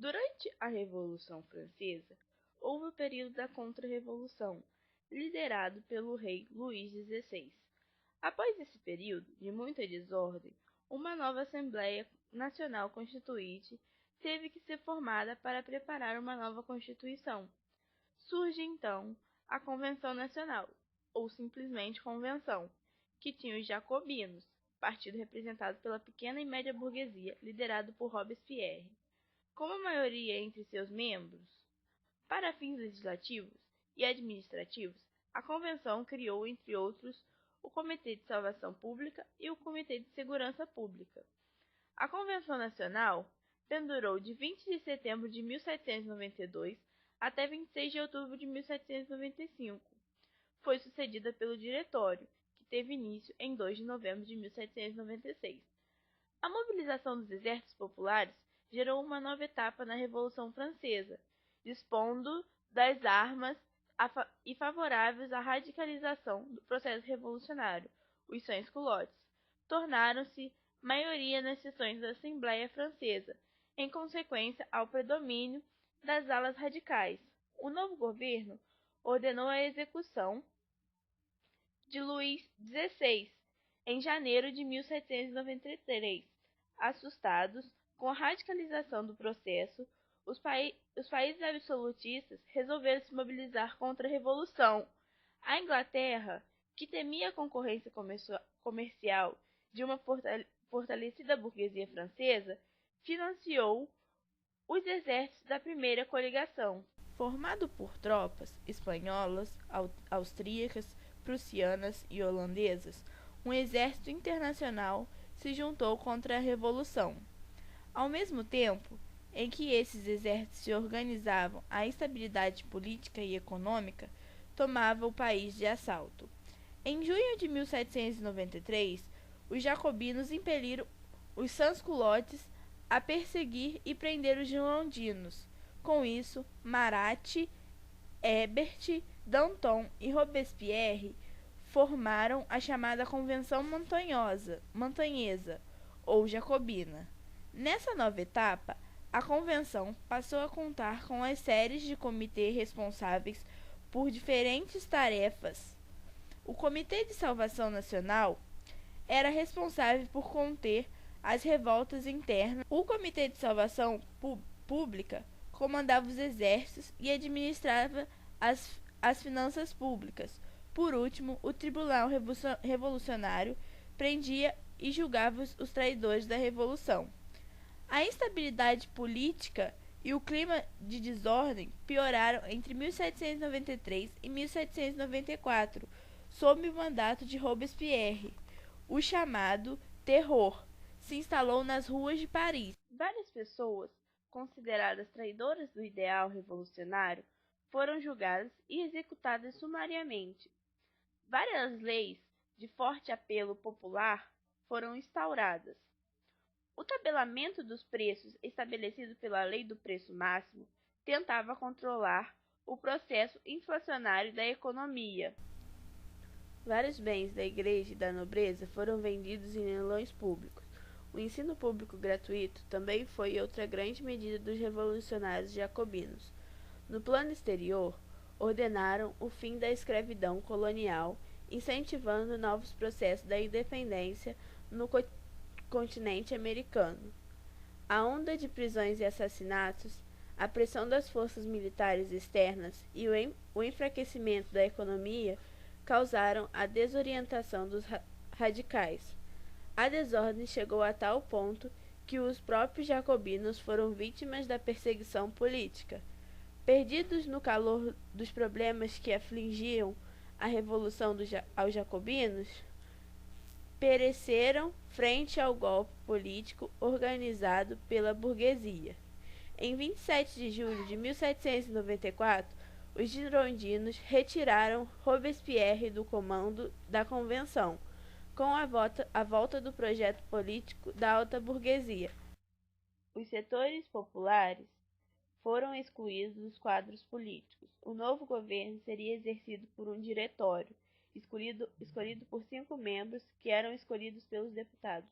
Durante a Revolução Francesa, houve o período da Contra-Revolução, liderado pelo rei Luís XVI. Após esse período de muita desordem, uma nova Assembleia Nacional Constituinte teve que ser formada para preparar uma nova Constituição. Surge então a Convenção Nacional, ou simplesmente Convenção, que tinha os jacobinos, partido representado pela pequena e média burguesia, liderado por Robespierre, como a maioria entre seus membros. Para fins legislativos e administrativos, a Convenção criou, entre outros, o Comitê de Salvação Pública e o Comitê de Segurança Pública. A Convenção Nacional pendurou de 20 de setembro de 1792 até 26 de outubro de 1795. Foi sucedida pelo Diretório, que teve início em 2 de novembro de 1796. A mobilização dos exércitos populares gerou uma nova etapa na Revolução Francesa, dispondo das armas e favoráveis à radicalização do processo revolucionário. Os sans-culottes tornaram-se maioria nas sessões da Assembleia Francesa, em consequência ao predomínio das alas radicais. O novo governo ordenou a execução de Luís XVI em janeiro de 1793. Assustados com a radicalização do processo, os países absolutistas resolveram se mobilizar contra a Revolução. A Inglaterra, que temia a concorrência comercial de uma fortalecida burguesia francesa, financiou os exércitos da primeira coligação, formado por tropas espanholas, austríacas, prussianas e holandesas. Um exército internacional se juntou contra a Revolução. Ao mesmo tempo em que esses exércitos se organizavam, a instabilidade política e econômica tomava o país de assalto. Em junho de 1793, os jacobinos impeliram os sans-culottes a perseguir e prender os girondinos. Com isso, Marat, Hébert, Danton e Robespierre formaram a chamada Convenção Montanhesa, ou Jacobina. Nessa nova etapa, a Convenção passou a contar com as séries de comitês responsáveis por diferentes tarefas. O Comitê de Salvação Nacional era responsável por conter as revoltas internas. O Comitê de Salvação Pública comandava os exércitos e administrava as finanças públicas. Por último, o Tribunal Revolucionário prendia e julgava os traidores da Revolução. A instabilidade política e o clima de desordem pioraram entre 1793 e 1794, sob o mandato de Robespierre. O chamado terror se instalou nas ruas de Paris. Várias pessoas, consideradas traidoras do ideal revolucionário, foram julgadas e executadas sumariamente. Várias leis de forte apelo popular foram instauradas. O tabelamento dos preços estabelecido pela Lei do Preço Máximo tentava controlar o processo inflacionário da economia. Vários bens da igreja e da nobreza foram vendidos em leilões públicos. O ensino público gratuito também foi outra grande medida dos revolucionários jacobinos. No plano exterior, ordenaram o fim da escravidão colonial, incentivando novos processos da independência no continente americano. A onda de prisões e assassinatos, a pressão das forças militares externas e o enfraquecimento da economia causaram a desorientação dos radicais. A desordem chegou a tal ponto que os próprios jacobinos foram vítimas da perseguição política. Perdidos no calor dos problemas que afligiam a revolução aos jacobinos, pereceram frente ao golpe político organizado pela burguesia. Em 27 de julho de 1794, os girondinos retiraram Robespierre do comando da Convenção, com a volta do projeto político da alta burguesia. Os setores populares foram excluídos dos quadros políticos. O novo governo seria exercido por um diretório, escolhido por 5 membros, que eram escolhidos pelos deputados.